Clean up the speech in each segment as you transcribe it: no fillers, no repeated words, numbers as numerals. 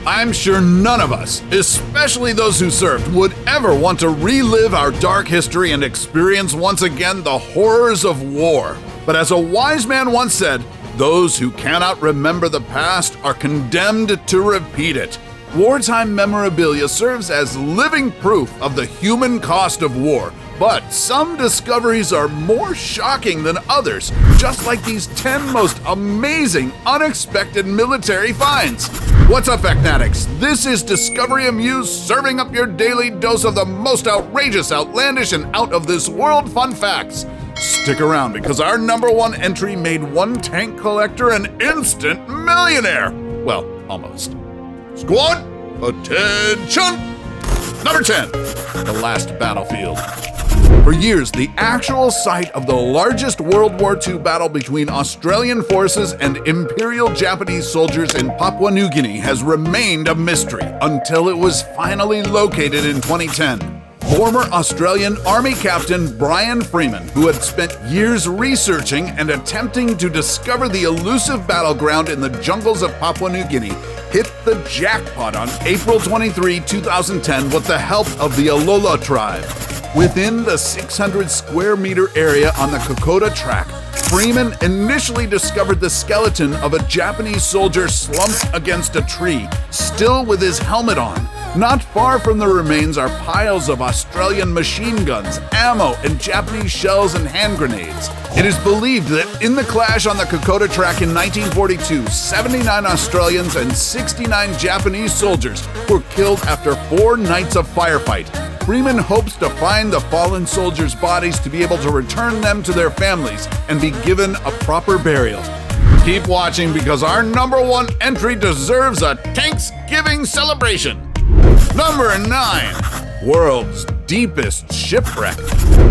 I'm sure none of us, especially those who served, would ever want to relive our dark history and experience once again the horrors of war. But as a wise man once said, those who cannot remember the past are condemned to repeat it. Wartime memorabilia serves as living proof of the human cost of war, but some discoveries are more shocking than others, just like these 10 most amazing, unexpected military finds. What's up, Fanatics? This is Discovery Amuse, serving up your daily dose of the most outrageous, outlandish, and out-of-this-world fun facts. Stick around because our #1 entry made one tank collector an instant millionaire. Well, almost. Squad, attention! Number 10, the last battlefield. For years, the actual site of the largest World War II battle between Australian forces and Imperial Japanese soldiers in Papua New Guinea has remained a mystery until it was finally located in 2010. Former Australian Army Captain Brian Freeman, who had spent years researching and attempting to discover the elusive battleground in the jungles of Papua New Guinea, hit the jackpot on April 23, 2010 with the help of the Alola tribe. Within the 600 square meter area on the Kokoda Track, Freeman initially discovered the skeleton of a Japanese soldier slumped against a tree, still with his helmet on. Not far from the remains are piles of Australian machine guns, ammo, and Japanese shells and hand grenades. It is believed that in the clash on the Kokoda Track in 1942, 79 Australians and 69 Japanese soldiers were killed after 4 nights of firefight. Freeman hopes to find the fallen soldiers' bodies to be able to return them to their families and be given a proper burial. Keep watching because our #1 entry deserves a Thanksgiving celebration. Number 9, world's deepest shipwreck.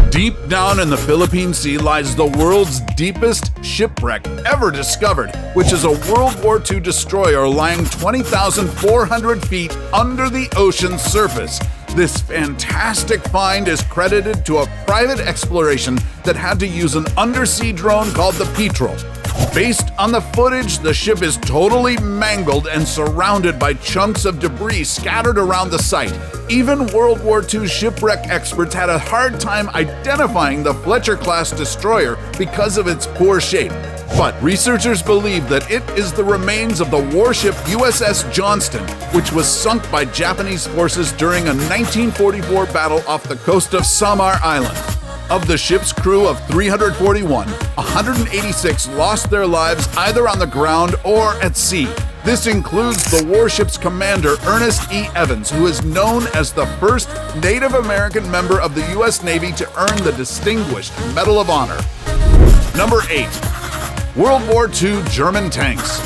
Deep down in the Philippine Sea lies the world's deepest shipwreck ever discovered, which is a World War II destroyer lying 20,400 feet under the ocean's surface. This fantastic find is credited to a private exploration that had to use an undersea drone called the Petrel. Based on the footage, the ship is totally mangled and surrounded by chunks of debris scattered around the site. Even World War II shipwreck experts had a hard time identifying the Fletcher-class destroyer because of its poor shape. But researchers believe that it is the remains of the warship USS Johnston, which was sunk by Japanese forces during a 1944 battle off the coast of Samar Island. Of the ship's crew of 341, 186 lost their lives either on the ground or at sea. This includes the warship's commander, Ernest E. Evans, who is known as the first Native American member of the U.S. Navy to earn the Distinguished Medal of Honor. Number 8. World War II German tanks.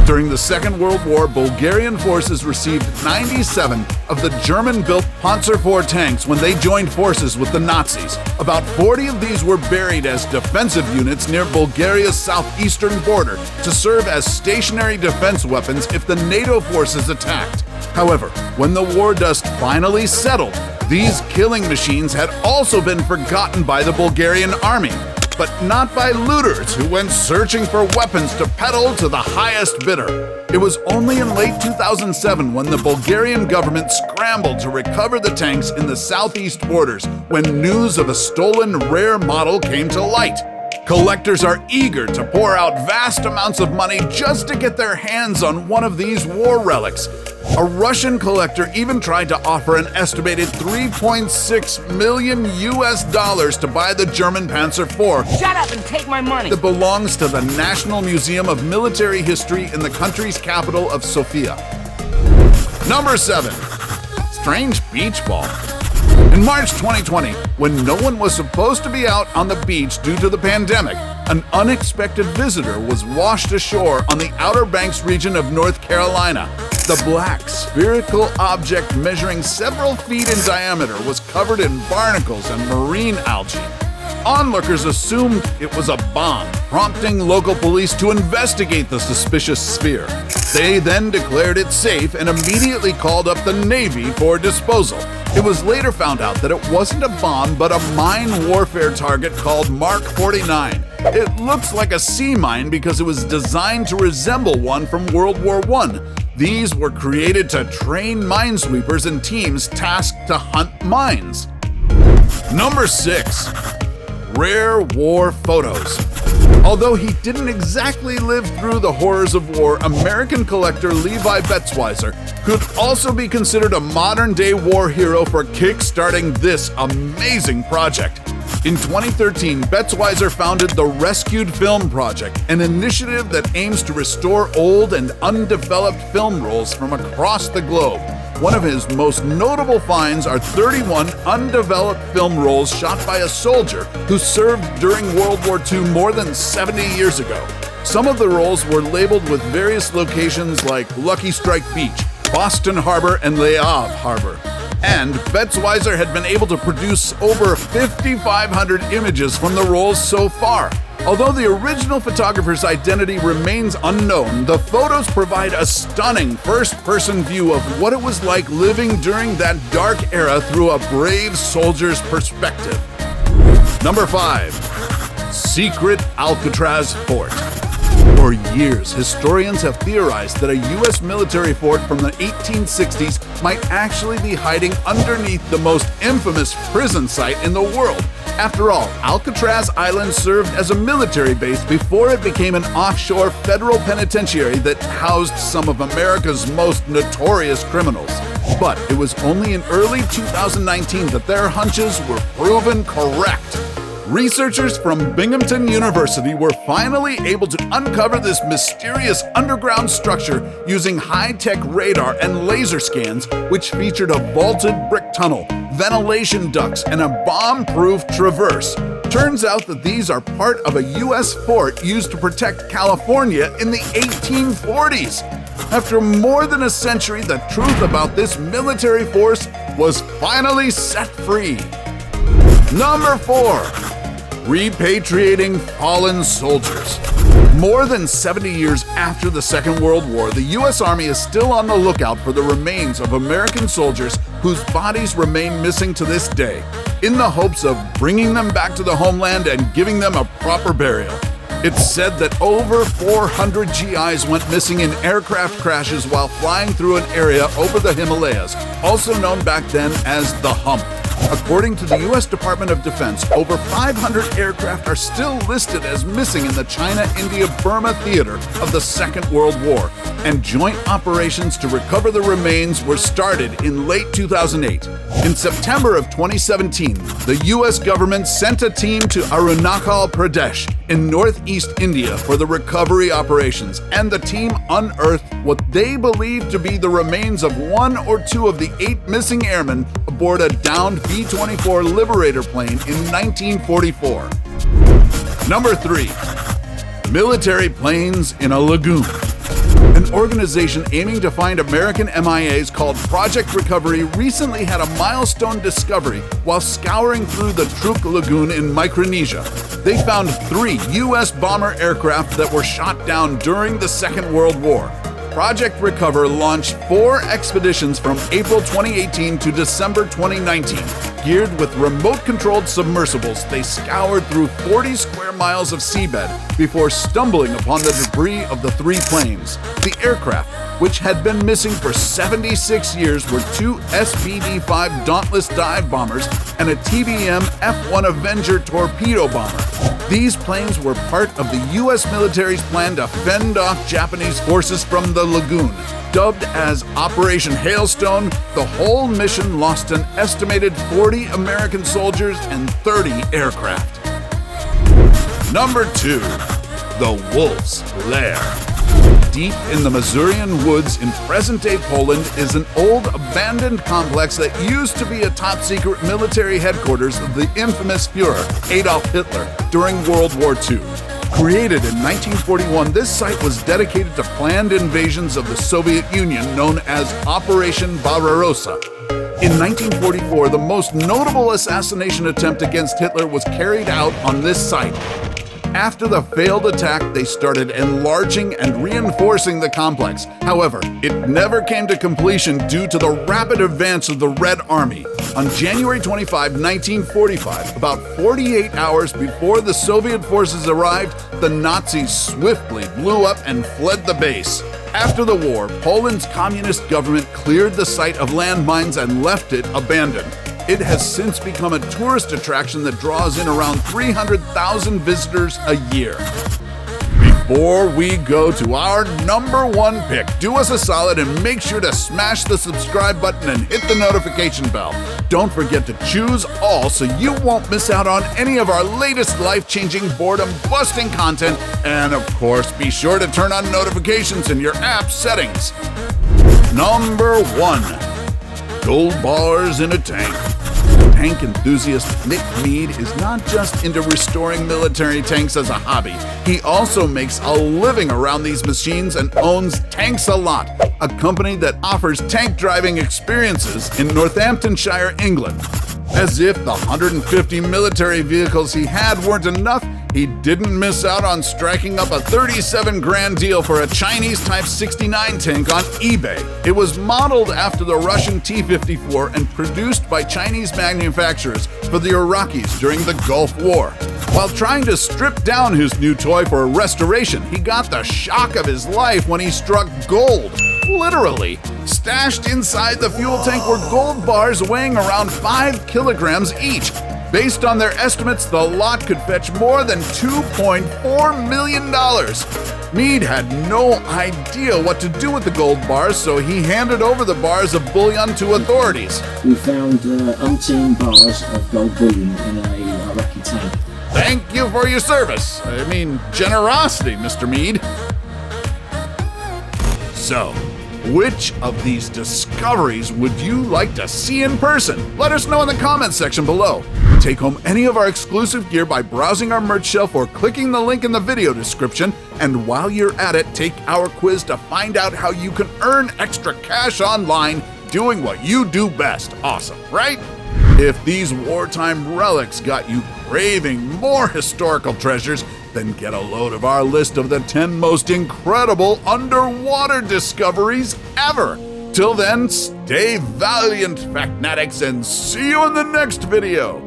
During the Second World War, Bulgarian forces received 97 of the German-built Panzer IV tanks when they joined forces with the Nazis. About 40 of these were buried as defensive units near Bulgaria's southeastern border to serve as stationary defense weapons if the NATO forces attacked. However, when the war dust finally settled, these killing machines had also been forgotten by the Bulgarian army. But not by looters who went searching for weapons to peddle to the highest bidder. It was only in late 2007 when the Bulgarian government scrambled to recover the tanks in the southeast borders when news of a stolen rare model came to light. Collectors are eager to pour out vast amounts of money just to get their hands on one of these war relics. A Russian collector even tried to offer an estimated $3.6 million to buy the German Panzer IV. Shut up and take my money! That belongs to the National Museum of Military History in the country's capital of Sofia. Number 7. Strange beach ball. In March 2020, when no one was supposed to be out on the beach due to the pandemic, an unexpected visitor was washed ashore on the Outer Banks region of North Carolina. The black, spherical object measuring several feet in diameter was covered in barnacles and marine algae. Onlookers assumed it was a bomb, prompting local police to investigate the suspicious sphere. They then declared it safe and immediately called up the Navy for disposal. It was later found out that it wasn't a bomb but a mine warfare target called Mark 49. It looks like a sea mine because it was designed to resemble one from World War I. These were created to train minesweepers and teams tasked to hunt mines. Number 6. Rare war photos. Although he didn't exactly live through the horrors of war, American collector Levi Betzweiser could also be considered a modern-day war hero for kickstarting this amazing project. In 2013, Betzweiser founded the Rescued Film Project, an initiative that aims to restore old and undeveloped film rolls from across the globe. One of his most notable finds are 31 undeveloped film rolls shot by a soldier who served during World War II more than 70 years ago. Some of the rolls were labeled with various locations like Lucky Strike Beach, Boston Harbor, and Le Havre Harbor. And Betzweiser had been able to produce over 5,500 images from the rolls so far. Although the original photographer's identity remains unknown, the photos provide a stunning first-person view of what it was like living during that dark era through a brave soldier's perspective. Number 5. Secret Alcatraz Fort. For years, historians have theorized that a U.S. military fort from the 1860s might actually be hiding underneath the most infamous prison site in the world. After all, Alcatraz Island served as a military base before it became an offshore federal penitentiary that housed some of America's most notorious criminals. But it was only in early 2019 that their hunches were proven correct. Researchers from Binghamton University were finally able to uncover this mysterious underground structure using high-tech radar and laser scans, which featured a vaulted brick tunnel, ventilation ducts, and a bomb-proof traverse. Turns out that these are part of a U.S. fort used to protect California in the 1840s. After more than a century, the truth about this military force was finally set free. Number 4. Repatriating fallen soldiers. More than 70 years after the Second World War, the U.S. Army is still on the lookout for the remains of American soldiers whose bodies remain missing to this day, in the hopes of bringing them back to the homeland and giving them a proper burial. It's said that over 400 GIs went missing in aircraft crashes while flying through an area over the Himalayas, also known back then as the Hump. According to the U.S. Department of Defense, over 500 aircraft are still listed as missing in the China-India-Burma theater of the Second World War, and joint operations to recover the remains were started in late 2008. In September of 2017, the U.S. government sent a team to Arunachal Pradesh in northeast India for the recovery operations, and the team unearthed what they believed to be the remains of 1 or 2 of the 8 missing airmen aboard a downed B-24 Liberator plane in 1944. Number 3. Military planes in a lagoon. An organization aiming to find American MIAs called Project Recovery recently had a milestone discovery while scouring through the Truk Lagoon in Micronesia. They found 3 U.S. bomber aircraft that were shot down during the Second World War. Project Recover launched 4 expeditions from April 2018 to December 2019. Geared with remote-controlled submersibles, they scoured through 40 square miles of seabed before stumbling upon the debris of the 3 planes. The aircraft, which had been missing for 76 years, were 2 SBD-5 Dauntless dive bombers and a TBM F-1 Avenger torpedo bomber. These planes were part of the U.S. military's plan to fend off Japanese forces from the lagoon. Dubbed as Operation Hailstone, the whole mission lost an estimated 40 American soldiers and 30 aircraft. Number 2. The Wolf's Lair. Deep in the Masurian woods in present-day Poland is an old abandoned complex that used to be a top-secret military headquarters of the infamous Führer, Adolf Hitler, during World War II. Created in 1941, this site was dedicated to planned invasions of the Soviet Union known as Operation Barbarossa. In 1944, the most notable assassination attempt against Hitler was carried out on this site. After the failed attack, they started enlarging and reinforcing the complex. However, it never came to completion due to the rapid advance of the Red Army. On January 25, 1945, about 48 hours before the Soviet forces arrived, the Nazis swiftly blew up and fled the base. After the war, Poland's communist government cleared the site of landmines and left it abandoned. It has since become a tourist attraction that draws in around 300,000 visitors a year. Before we go to our #1 pick, do us a solid and make sure to smash the subscribe button and hit the notification bell. Don't forget to choose all so you won't miss out on any of our latest life-changing, boredom-busting content. And of course, be sure to turn on notifications in your app settings. #1. Gold bars in a tank. Tank enthusiast Nick Mead is not just into restoring military tanks as a hobby. He also makes a living around these machines and owns TANKS-ALOT, a company that offers tank driving experiences in Northamptonshire, England. As if the 150 military vehicles he had weren't enough, he didn't miss out on striking up a 37 grand deal for a Chinese Type 69 tank on eBay. It was modeled after the Russian T-54 and produced by Chinese manufacturers for the Iraqis during the Gulf War. While trying to strip down his new toy for a restoration, he got the shock of his life when he struck gold. Literally. Stashed inside the fuel tank were gold bars weighing around 5 kilograms each. Based on their estimates, the lot could fetch more than $2.4 million. Mead had no idea what to do with the gold bars, so he handed over the bars of bullion to authorities. We found umpteen bars of gold bullion in a Iraqi tank. Thank you for your service. I mean, generosity, Mr. Mead. So, which of these discoveries would you like to see in person? Let us know in the comments section below. Take home any of our exclusive gear by browsing our merch shelf or clicking the link in the video description. And while you're at it, take our quiz to find out how you can earn extra cash online doing what you do best. Awesome, right? If these wartime relics got you craving more historical treasures, then get a load of our list of the 10 most incredible underwater discoveries ever. Till then, stay valiant, Factnatics, and see you in the next video.